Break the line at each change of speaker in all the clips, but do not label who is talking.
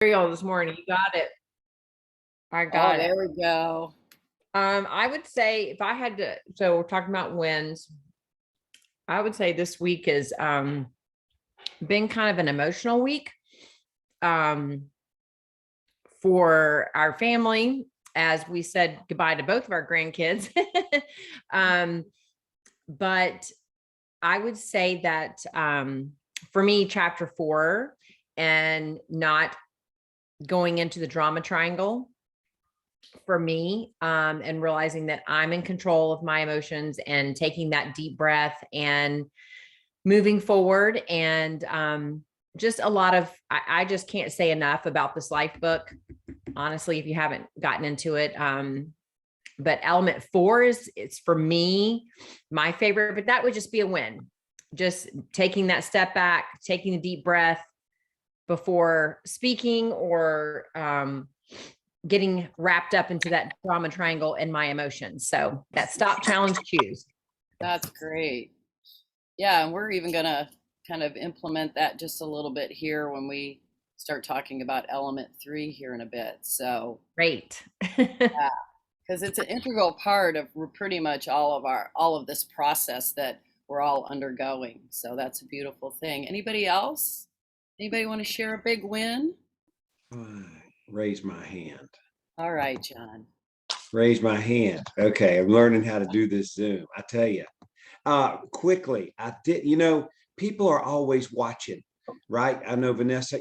Cheryl this morning. You got it. I
Oh,
got it.
there we go.
I would say if I had to, so we're talking about wins. I would say this week has been kind of an emotional week um, for our family as we said goodbye to both of our grandkids. um, but I would say that for me, chapter 4 and not going into the drama triangle for me, and realizing that I'm in control of my emotions and taking that deep breath and moving forward. And just a lot of, I just can't say enough about this life book, honestly, if you haven't gotten into it. But element 4 is, it's for me, my favorite, but that would just be a win. Just taking that step back, taking a deep breath before speaking or getting wrapped up into that drama triangle and my emotions. So that stop, challenge, choose.
That's great. Yeah, and we're even gonna kind of implement that just a little bit here when we start talking about element 3 here in a bit. So,
Great.
yeah, because it's an integral part of pretty much all of this process that we're all undergoing. So that's a beautiful thing. Anybody else? Anybody want to share a big win?
Raise my hand.
All right, John.
Raise my hand. Okay, I'm learning how to do this Zoom. I tell you. Quickly, I did, people are always watching, right? I know Vanessa,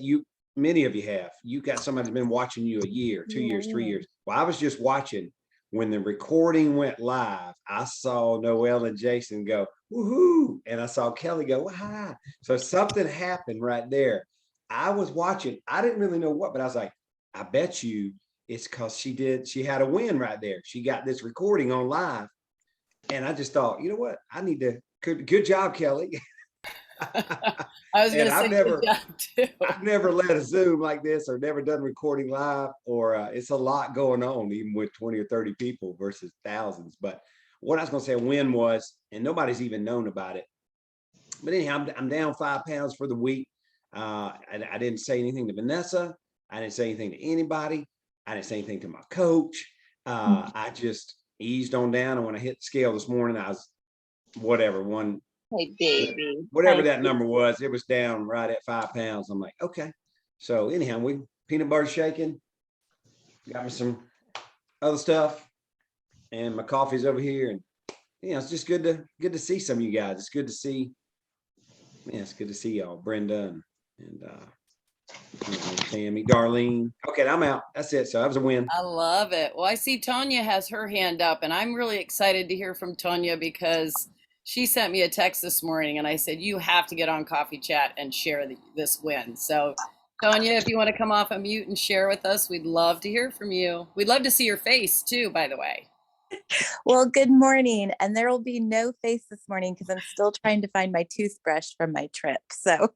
many of you have. You got somebody that's been watching you a year, 2 years, 3 years. Well, I was just watching when the recording went live. I saw Noel and Jason go, woohoo, and I saw Kelly go, wah. So something happened right there. I was watching, I didn't really know what, but I was like, I bet you it's because she had a win right there. She got this recording on live. And I just thought, you know what? I need to. Good job, Kelly.
I was
And
gonna say good job too.
I've never led a Zoom like this, or never done recording live, or it's a lot going on, even with 20 or 30 people versus thousands. But what I was going to say, a win was, and nobody's even known about it. But anyhow, I'm down 5 pounds for the week. I didn't say anything to Vanessa. I didn't say anything to anybody. I didn't say anything to my coach. I just eased on down. And when I hit the scale this morning, I was whatever
Hey, baby.
whatever that number was, it was down right at 5 pounds. I'm like, okay. So anyhow, we peanut butter shaking, got me some other stuff, and my coffee's over here. And it's just good to see some of you guys. It's good to see. Yeah, it's good to see y'all, Brenda and Tammy, Darlene. Okay, I'm out. That's it. So that was a win.
I love it. Well, I see Tonya has her hand up, and I'm really excited to hear from Tonya because she sent me a text this morning, and I said, you have to get on Coffee Chat and share this win. So, Tonya, if you want to come off a mute and share with us, we'd love to hear from you. We'd love to see your face, too, by the way.
Well, good morning. And there will be no face this morning because I'm still trying to find my toothbrush from my trip. So,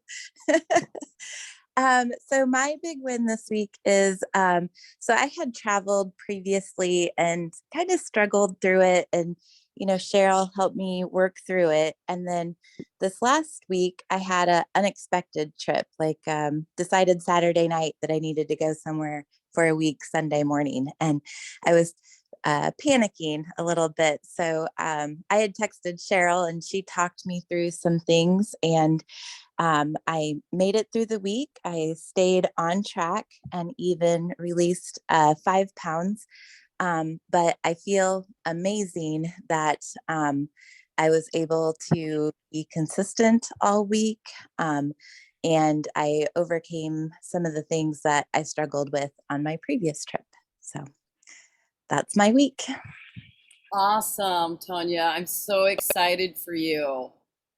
so my big win this week is, so I had traveled previously and kind of struggled through it. And, Cheryl helped me work through it. And then this last week I had an unexpected trip, like decided Saturday night that I needed to go somewhere for a week Sunday morning. And I was panicking a little bit. So I had texted Cheryl and she talked me through some things, and I made it through the week. I stayed on track and even released 5 pounds. But I feel amazing that I was able to be consistent all week. And I overcame some of the things that I struggled with on my previous trip. So that's my week.
Awesome, Tonya. I'm so excited for you.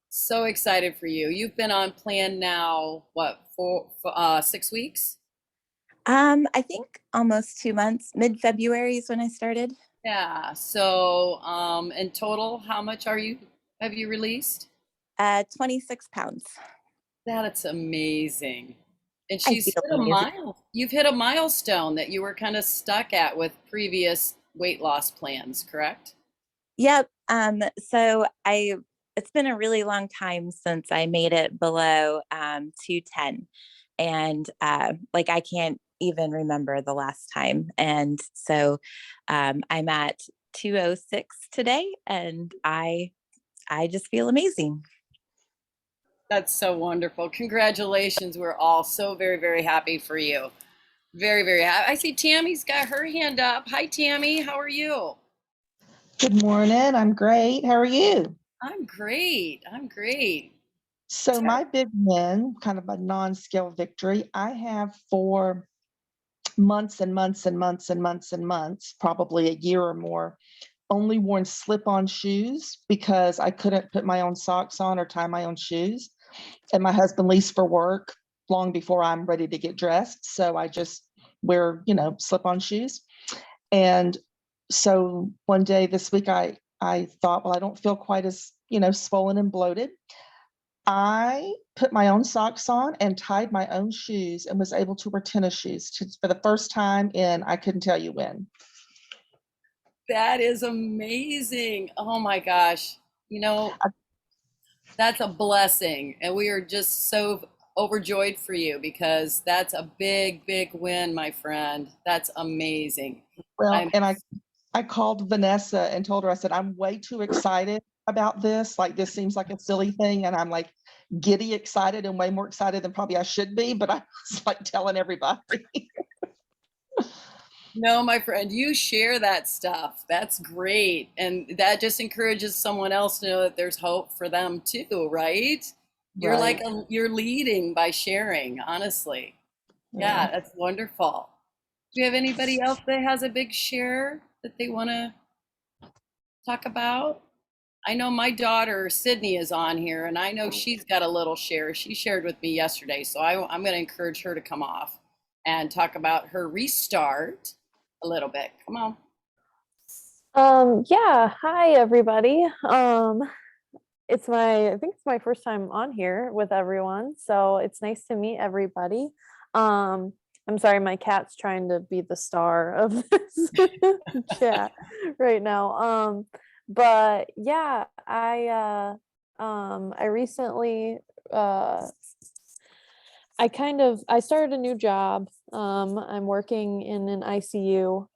So excited for you. You've been on plan now, what, 6 weeks?
I think almost 2 months. Mid-February is when I started.
Yeah. So, in total, how much have you released?
26 pounds.
That's amazing. And
I
she's
feel
hit
amazing.
you've hit a milestone that you were kind of stuck at with previous weight loss plans, correct?
Yep. So it's been a really long time since I made it below 210. And like I can't even remember the last time. And so I'm at 206 today, and I just feel amazing.
That's so wonderful. Congratulations. We're all so very, very happy for you. Very, very happy. I see Tammy's got her hand up. Hi, Tammy. How are you?
Good morning. I'm great. How are you?
I'm great. I'm great.
So my big win, kind of a non-scale victory, I have for months and months and months and months and months, probably a year or more, only worn slip-on shoes because I couldn't put my own socks on or tie my own shoes. And my husband leaves for work long before I'm ready to get dressed. So I just wear, slip-on shoes. And so one day this week, I thought, well, I don't feel quite as, swollen and bloated. I put my own socks on and tied my own shoes and was able to wear tennis shoes for the first time in, I couldn't tell you when.
That is amazing. Oh my gosh. That's a blessing. And we are just so overjoyed for you because that's a big, big win, my friend. That's amazing.
Well, and I called Vanessa and told her, I said, I'm way too excited about this. Like, this seems like a silly thing. And I'm like giddy excited and way more excited than probably I should be. But I was like telling everybody.
No, my friend, you share that stuff. That's great. And that just encourages someone else to know that there's hope for them too, right? You're
Right.
you're leading by sharing, honestly. Yeah, that's wonderful. Do you have anybody else that has a big share that they want to talk about? I know my daughter, Sydney, is on here, and I know she's got a little share. She shared with me yesterday, so I'm going to encourage her to come off and talk about her restart a little bit. Come on.
Yeah, hi everybody. I think it's my first time on here with everyone, so it's nice to meet everybody. I'm sorry, my cat's trying to be the star of this chat right now. But yeah, I recently I started a new job. I'm working in an ICU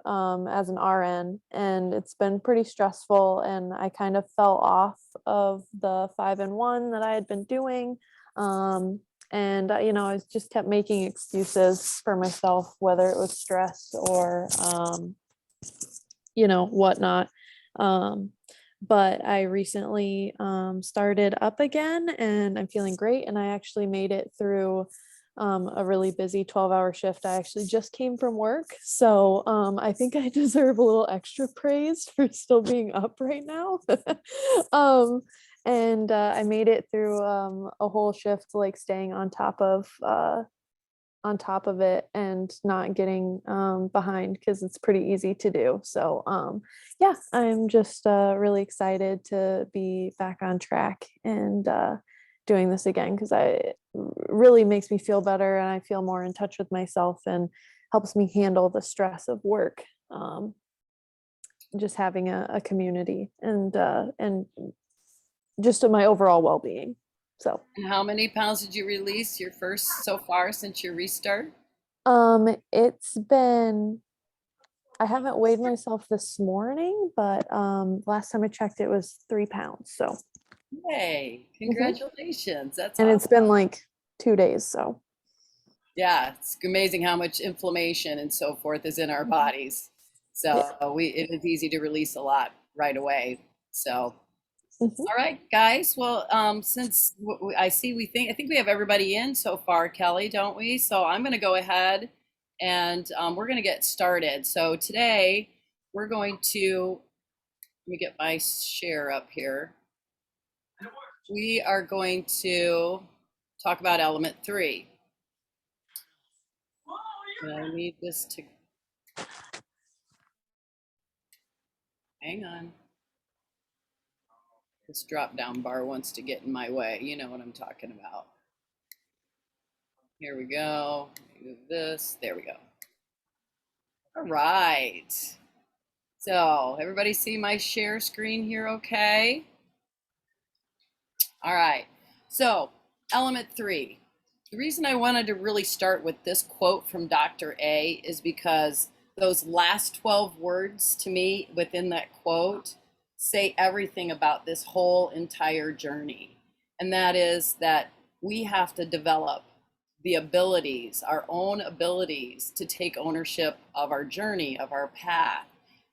as an RN, and it's been pretty stressful. And I kind of fell off of the 5-in-1 that I had been doing. I just kept making excuses for myself, whether it was stress or, whatnot. But I recently started up again, and I'm feeling great. And I actually made it through a really busy 12-hour shift. I actually just came from work. So I think I deserve a little extra praise for still being up right now. I made it through a whole shift, like staying on top of it and not getting behind, because it's pretty easy to do. So yeah, I'm just really excited to be back on track and doing this again, because it really makes me feel better, and I feel more in touch with myself and helps me handle the stress of work. Just having a community and just my overall well-being. So
And how many pounds did you release your first so far since your restart?
it's been, I haven't weighed myself this morning, but last time I checked it was 3 pounds. So
Yay, congratulations. That's
and
awesome.
it's been like 2 days. So
Yeah, it's amazing how much inflammation and so forth is in our bodies. So it is easy to release a lot right away. So all right, guys. Well, since I think we have everybody in so far, Kelly, don't we? So I'm going to go ahead and we're going to get started. So today we're going to, let me get my share up here. We are going to talk about element 3. And I need this to, hang on. This drop down bar wants to get in my way. You know what I'm talking about. Here we go. Move this. There we go. All right. So everybody see my share screen here okay? All right. So element 3. The reason I wanted to really start with this quote from Dr. A is because those last 12 words to me within that quote say everything about this whole entire journey. And that is that we have to develop the abilities, our own abilities to take ownership of our journey, of our path.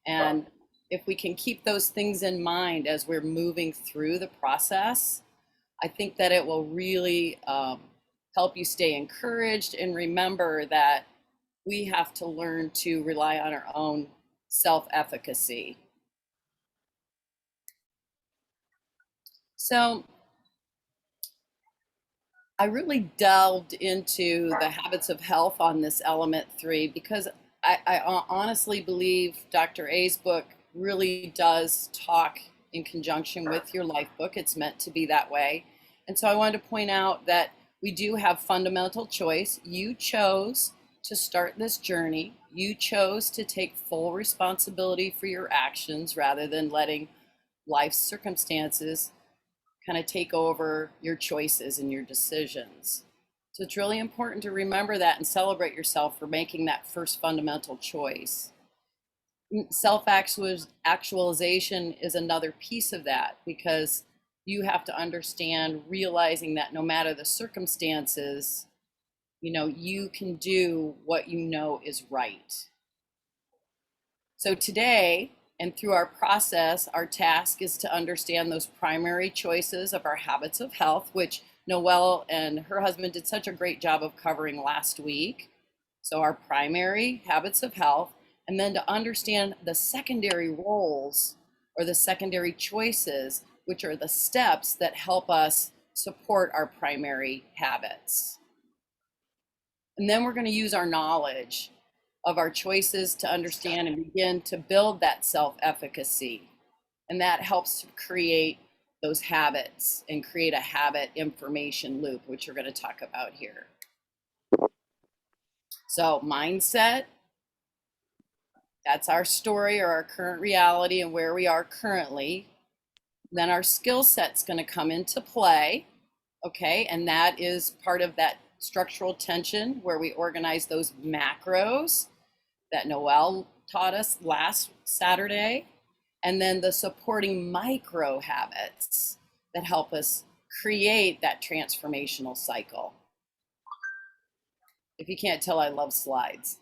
And if we can keep those things in mind as we're moving through the process, I think that it will really help you stay encouraged and remember that we have to learn to rely on our own self-efficacy. So I really delved into the habits of health on this element 3 because I honestly believe Dr. A's book really does talk in conjunction with your life book. It's meant to be that way. And so I wanted to point out that we do have fundamental choice. You chose to start this journey. You chose to take full responsibility for your actions rather than letting life's circumstances kind of take over your choices and your decisions. So it's really important to remember that and celebrate yourself for making that first fundamental choice. Self-actualization is another piece of that because you have to understand realizing that no matter the circumstances, you can do what you know is right. So today, and through our process, our task is to understand those primary choices of our habits of health, which Noelle and her husband did such a great job of covering last week. So our primary habits of health, and then to understand the secondary roles or the secondary choices, which are the steps that help us support our primary habits. And then we're going to use our knowledge of our choices to understand and begin to build that self-efficacy. And that helps to create those habits and create a habit information loop, which we're going to talk about here. So mindset, that's our story or our current reality and where we are currently. Then our skill set's going to come into play, okay? And that is part of that structural tension where we organize those macros that Noelle taught us last Saturday, and then the supporting micro habits that help us create that transformational cycle. If you can't tell, I love slides.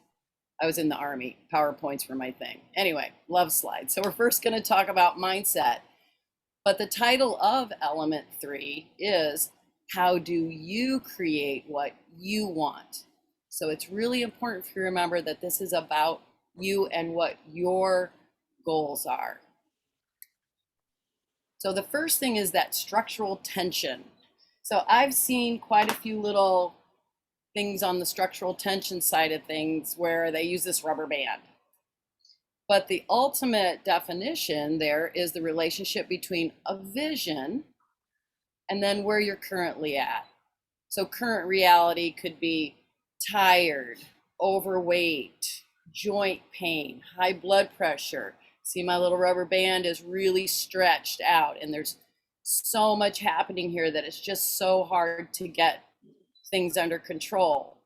I was in the Army. PowerPoints were my thing. Anyway, love slides. So we're first going to talk about mindset. But the title of element 3 is how do you create what you want? So it's really important for you to remember that this is about you and what your goals are. So the first thing is that structural tension. So I've seen quite a few little things on the structural tension side of things where they use this rubber band. But the ultimate definition there is the relationship between a vision and then where you're currently at. So current reality could be tired, overweight, joint pain, high blood pressure. See, my little rubber band is really stretched out and there's so much happening here that it's just so hard to get things under control,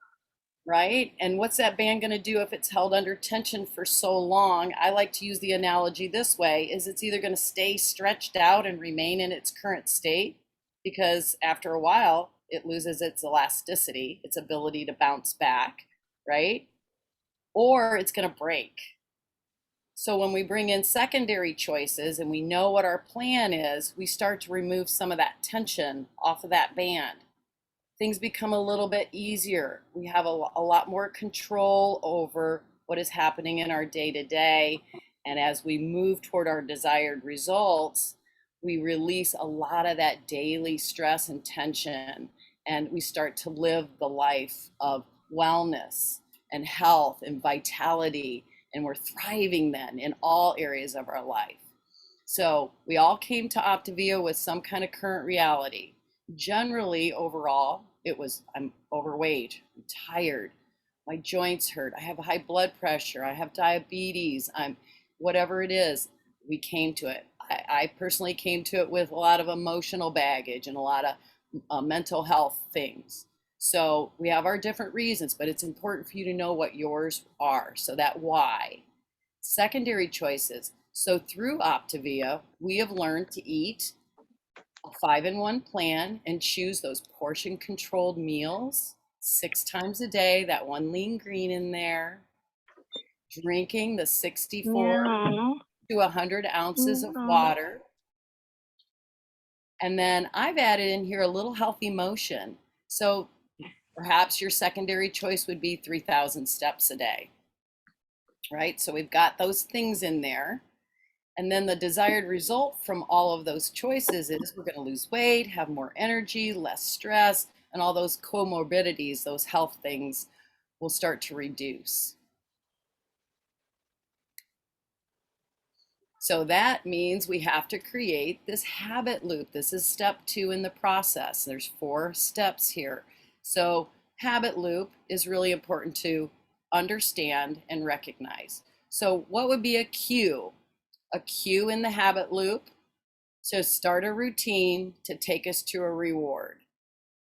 right? And what's that band going to do if it's held under tension for so long? I like to use the analogy this way, is it's either going to stay stretched out and remain in its current state, because after a while, it loses its elasticity, its ability to bounce back, right? Or it's going to break. So when we bring in secondary choices and we know what our plan is, we start to remove some of that tension off of that band. Things become a little bit easier. We have a lot more control over what is happening in our day-to-day. And as we move toward our desired results, we release a lot of that daily stress and tension, and we start to live the life of wellness and health and vitality, and we're thriving then in all areas of our life. So we all came to Optavia with some kind of current reality. Generally, overall, it was I'm overweight, I'm tired, my joints hurt, I have high blood pressure, I have diabetes, I'm whatever it is, we came to it. I personally came to it with a lot of emotional baggage and a lot of mental health things. So we have our different reasons, but it's important for you to know what yours are. So that why. Secondary choices. So through Optavia, we have learned to eat a 5-in-1 plan and choose those portion controlled meals 6 times a day, that one lean green in there, drinking the 64 to 100 ounces of water. And then I've added in here a little healthy motion. So perhaps your secondary choice would be 3,000 steps a day, right? So we've got those things in there. And then the desired result from all of those choices is we're going to lose weight, have more energy, less stress, and all those comorbidities, those health things will start to reduce. So that means we have to create this habit loop. This is step 2 in the process. There's 4 steps here. So habit loop is really important to understand and recognize. So what would be a cue? A cue in the habit loop to start a routine to take us to a reward.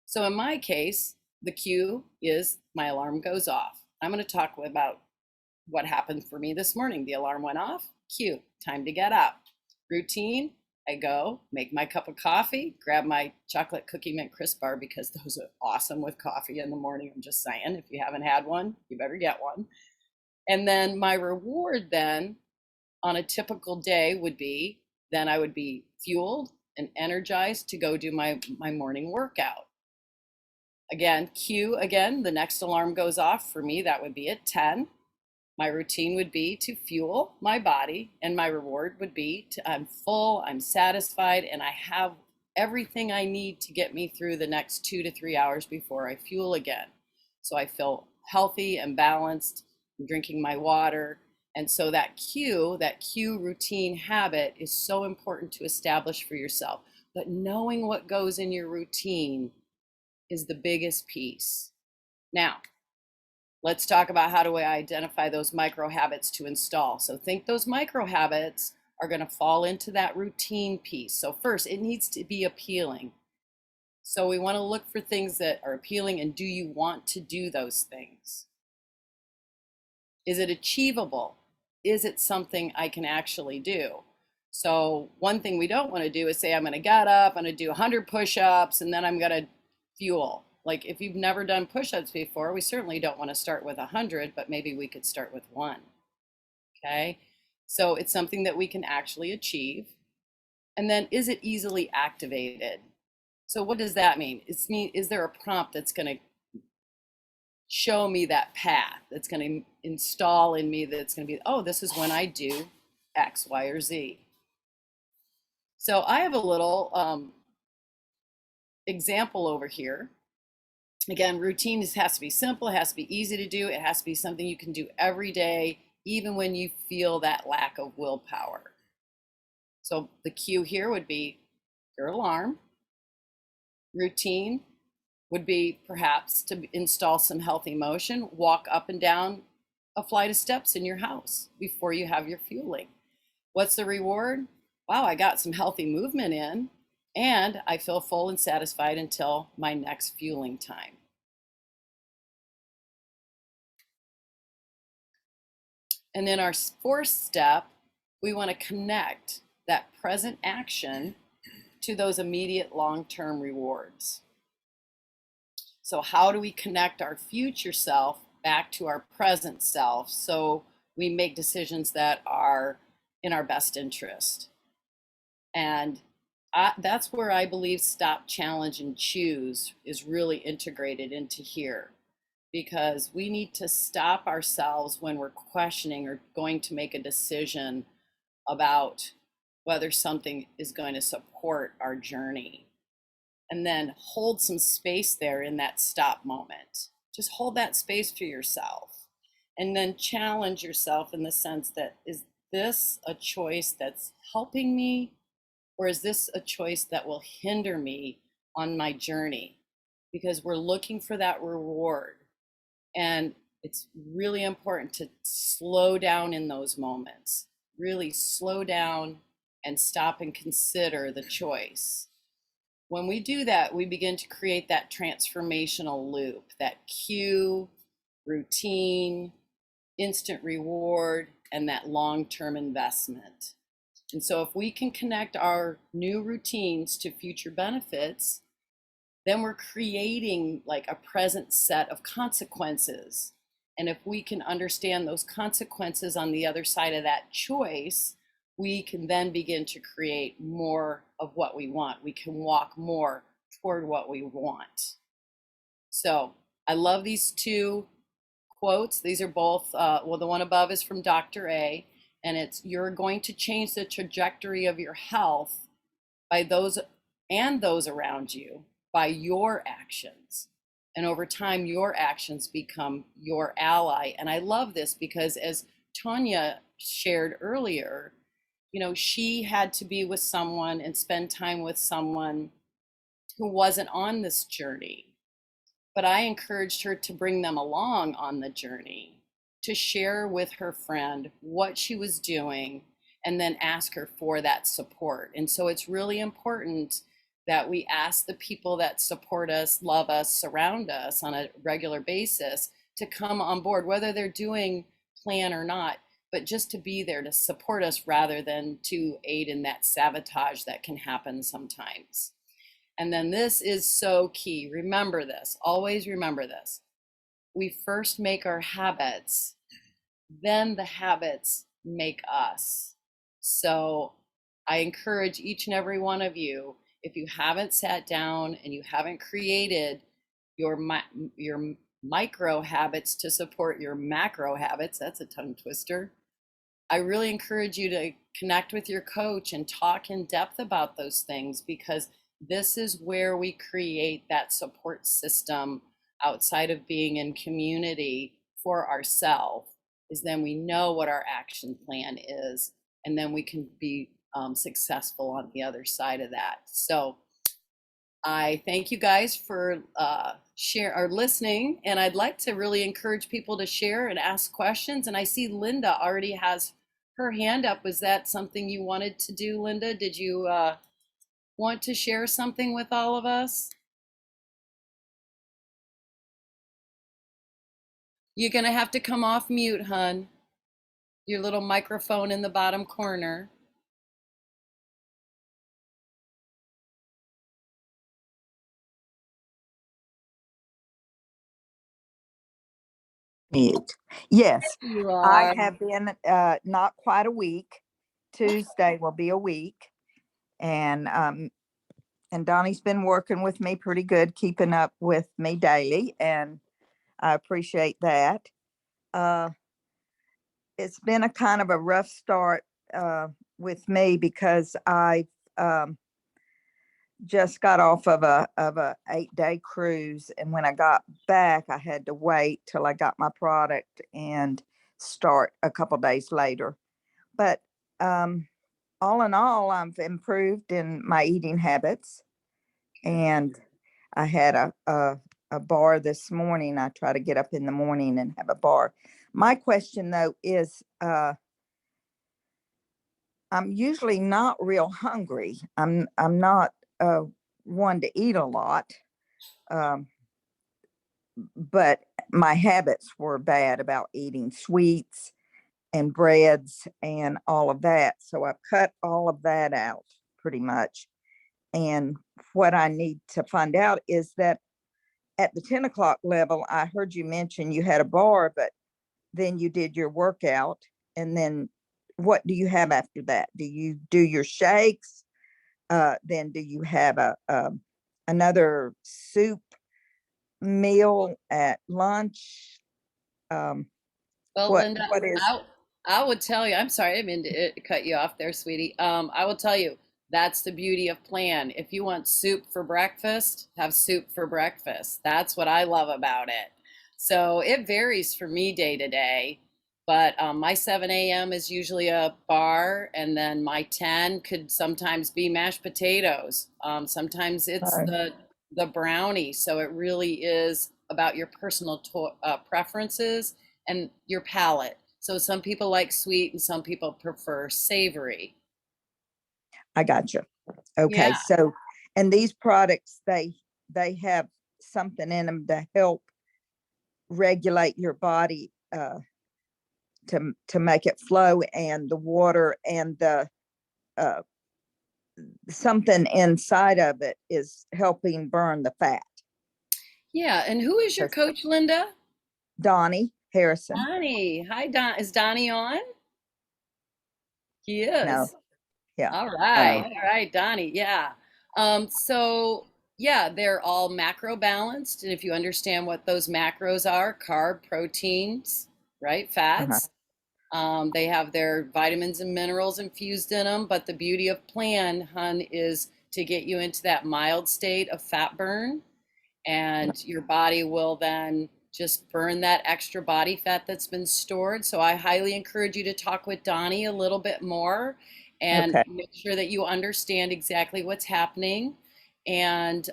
So in my case, the cue is my alarm goes off. I'm going to talk about what happened for me this morning. The alarm went off, cue, time to get up. Routine, I go make my cup of coffee, grab my chocolate cookie mint crisp bar because those are awesome with coffee in the morning. I'm just saying, if you haven't had one, you better get one. And then my reward then on a typical day would be, then I would be fueled and energized to go do my morning workout. Again, cue again, the next alarm goes off. For me, that would be at 10. My routine would be to fuel my body, and my reward would be I'm full, I'm satisfied, and I have everything I need to get me through the next 2 to 3 hours before I fuel again. So I feel healthy and balanced, I'm drinking my water. And so that cue routine habit is so important to establish for yourself. But knowing what goes in your routine is the biggest piece. Now, let's talk about how do I identify those micro habits to install. So think those micro habits are going to fall into that routine piece. So first, it needs to be appealing. So we want to look for things that are appealing, and do you want to do those things? Is it achievable? Is it something I can actually do? So one thing we don't want to do is say, I'm going to get up, I'm going to do 100 push-ups, and then I'm going to fuel. Like if you've never done push-ups before, we certainly don't want to start with 100, but maybe we could start with 1. Okay. So it's something that we can actually achieve. And then is it easily activated? So what does that mean? Is there a prompt that's going to show me that path, that's going to install in me, that's going to be, oh, this is when I do X, Y, or Z. So I have a little example over here. Again, routine has to be simple, it has to be easy to do, it has to be something you can do every day, even when you feel that lack of willpower. So the cue here would be your alarm. Routine would be perhaps to install some healthy motion, walk up and down a flight of steps in your house before you have your fueling. What's the reward? Wow, I got some healthy movement in, and I feel full and satisfied until my next fueling time. And then our 4th step, we want to connect that present action to those immediate long-term rewards. So how do we connect our future self back to our present self so we make decisions that are in our best interest? And that's where I believe stop, challenge, and choose is really integrated into here, because we need to stop ourselves when we're questioning or going to make a decision about whether something is going to support our journey. And then hold some space there in that stop moment. Just hold that space for yourself. And then challenge yourself in the sense that, is this a choice that's helping me? Or is this a choice that will hinder me on my journey? Because we're looking for that reward. And it's really important to slow down in those moments. Really slow down and stop and consider the choice. when we do that, we begin to create that transformational loop, that cue, routine, instant reward, and that long-term investment. And so if we can connect our new routines to future benefits, then we're creating like a present set of consequences. And if we can understand those consequences on the other side of that choice, we can then begin to create more of what we want. We can walk more toward what we want. So I love these two quotes. These are both, well, the one above is from Dr. A, and it's, you're going to change the trajectory of your health by those and those around you by your actions. And over time, your actions become your ally. And I love this because, as Tanya shared earlier, you know, she had to be with someone and spend time with someone who wasn't on this journey. But I encouraged her to bring them along on the journey, to share with her friend what she was doing, and then ask her for that support. And so it's really important that we ask the people that support us, love us, surround us on a regular basis to come on board, whether they're doing plan or not, but just to be there to support us rather than to aid in that sabotage that can happen sometimes. And then this is so key. Remember this, always remember this. We first make our habits, then the habits make us. So I encourage each and every one of you, if you haven't sat down and you haven't created your micro habits to support your macro habits, that's a tongue twister, I really encourage you to connect with your coach and talk in depth about those things, because this is where we create that support system outside of being in community for ourselves. Is then we know what our action plan is, and then we can be successful on the other side of that. So I thank you guys for share or listening, and I'd like to really encourage people to share and ask questions. And I see Linda already has her hand up. Was that something you wanted to do, Linda? Did you want to share something with all of us? You're gonna have to come off mute, hun. Your little microphone in the bottom corner.
Mute. Yes,
You
I
are.
have been not quite a week. Tuesday will be a week, and Donnie's been working with me pretty good, keeping up with me daily, and I appreciate that. Uh, it's been a kind of a rough start with me because I just got off of a 8-day cruise, and when I got back, I had to wait till I got my product and start a couple days later. But all in all, I've improved in my eating habits, and I had a bar this morning. I try to get up in the morning and have a bar. My question though is, I'm usually not real hungry. I'm not one to eat a lot, um, but my habits were bad about eating sweets and breads and all of that. So I've cut all of that out pretty much. And what I need to find out is that at the 10 o'clock level, I heard you mention you had a bar, but then you did your workout. And then what do you have after that? Do you do your shakes? Then do you have another soup meal at lunch? Um,
Well,
what
Linda,
what is
I would tell you, I'm sorry, I didn't mean to cut you off there, sweetie. I will tell you, that's the beauty of plan. If you want soup for breakfast, have soup for breakfast. That's what I love about it. So it varies for me day to day, but my 7 a.m. is usually a bar, and then my 10 could sometimes be mashed potatoes. Sometimes it's
uh,
the brownie. So it really is about your personal preferences and your palate. So some people like sweet and some people prefer savory.
I got you. Okay,
Yeah.
so And these products, they have something in them to help regulate your body, to make it flow, and the water and the something inside of it is helping burn the fat.
Yeah. And who is your coach, Linda?
Donnie Harrison.
Donnie. Hi, Don. Is Donnie on? He
No,
is.
yeah.
All right. All right, Donnie. Yeah. So yeah, they're all macro balanced. And if you understand what those macros are, carb, proteins, right? Fats. They have their vitamins and minerals infused in them. But the beauty of Plan, hun, is to get you into that mild state of fat burn. And your body will then just burn that extra body fat that's been stored. So I highly encourage you to talk with Donnie a little bit more and
Okay.
make sure that you understand exactly what's happening. And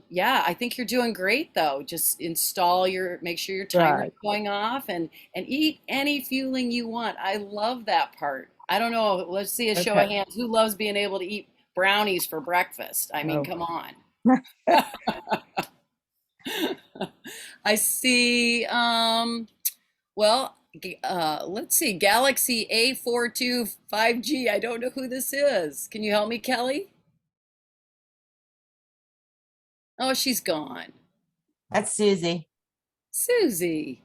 yeah, I think you're doing great though. Just make sure your timer's
Right.
going off, and eat any fueling you want. I love that part. I don't know. Let's see a show of
Okay.
hands. Who loves being able to eat brownies for breakfast? I mean,
Oh.
come on. I see, let's see, Galaxy A42 5G. I don't know who this is. Can you help me, Kelly? Oh, she's gone.
That's Susie.
Susie.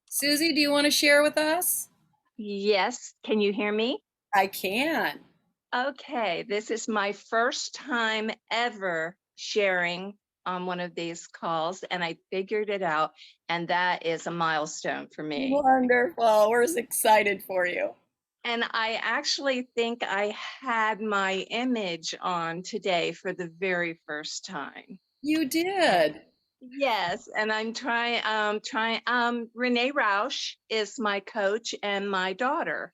Susie, do you want to share with us?
Yes, can you hear me?
I can.
Okay, this is my first time ever sharing on one of these calls, and I figured it out, and that is a milestone for me.
Wonderful. We're excited for you.
And I actually think I had my image on today for the very first time.
You did.
Yes, and I'm trying, Renee Rausch is my coach and my daughter.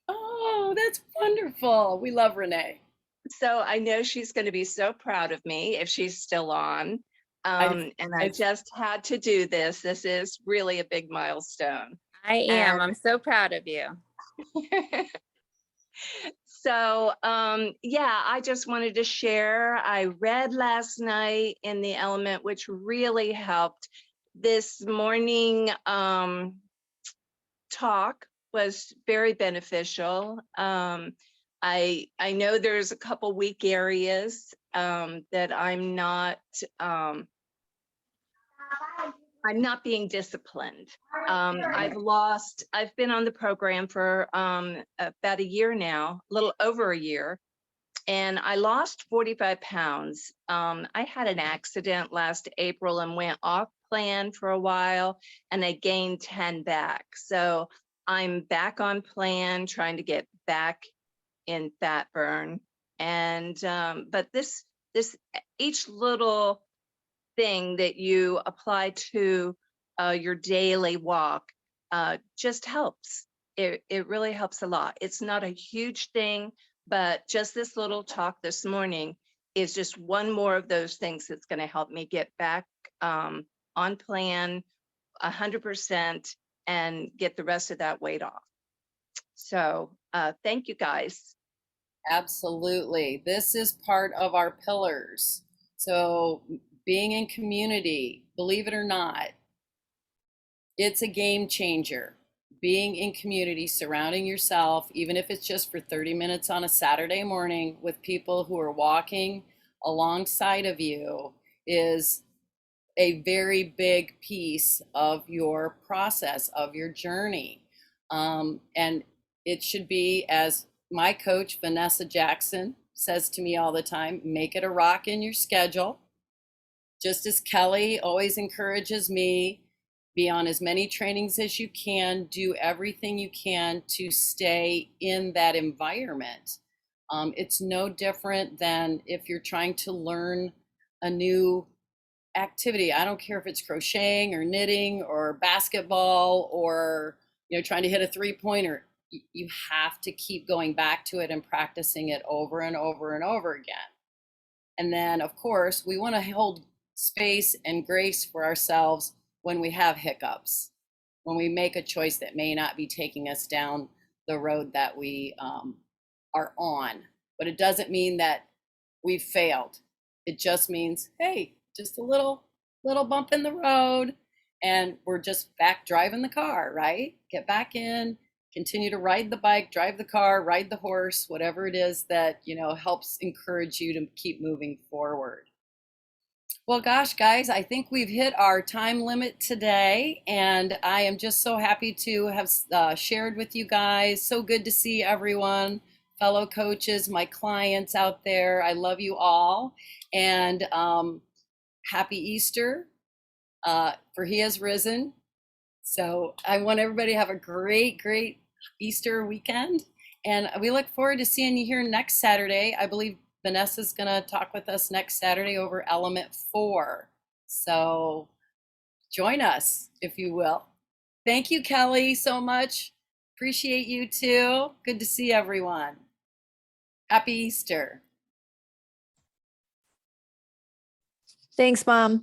Oh, that's wonderful. We love Renee.
So I know she's going to be so proud of me if she's still on. And I just had to do this. This is really a big milestone.
I am.
And
I'm so proud of you.
so, yeah, I just wanted to share. I read last night in The Element, which really helped. This morning talk was very beneficial. I know there's a couple weak areas that I'm not being disciplined. I've been on the program for about a year now, a little over a year, and I lost 45 pounds. I had an accident last April and went off plan for a while, and I gained 10 back. So I'm back on plan, trying to get back in fat burn. And but this each little thing that you apply to your daily walk just helps. It really helps a lot. It's not a huge thing, but just this little talk this morning is just one more of those things that's going to help me get back on plan 100% and get the rest of that weight off. So thank you guys.
Absolutely. This is part of our pillars. So being in community, believe it or not, it's a game changer. Being in community, surrounding yourself, even if it's just for 30 minutes on a Saturday morning with people who are walking alongside of you, is a very big piece of your process, of your journey. And it should be, as my coach, Vanessa Jackson, says to me all the time, make it a rock in your schedule. Just as Kelly always encourages me, be on as many trainings as you can, do everything you can to stay in that environment. It's no different than if you're trying to learn a new activity. I don't care if it's crocheting or knitting or basketball or trying to hit a three-pointer. You have to keep going back to it and practicing it over and over and over again. And then, of course, we want to hold space and grace for ourselves when we have hiccups, when we make a choice that may not be taking us down the road that we are on. But it doesn't mean that we've failed. It just means, hey, just a little bump in the road, and we're just back driving the car, right? Get back in, continue to ride the bike, drive the car, ride the horse, whatever it is that, helps encourage you to keep moving forward. Well, gosh, guys, I think we've hit our time limit today, and I am just so happy to have shared with you guys. So good to see everyone, fellow coaches, my clients out there. I love you all, and happy Easter, for He has risen. So I want everybody to have a great Easter weekend, and we look forward to seeing you here next Saturday. I believe Vanessa's going to talk with us next Saturday over Element 4. So join us, if you will. Thank you, Kelly, so much. Appreciate you too. Good to see everyone. Happy Easter.
Thanks, Mom.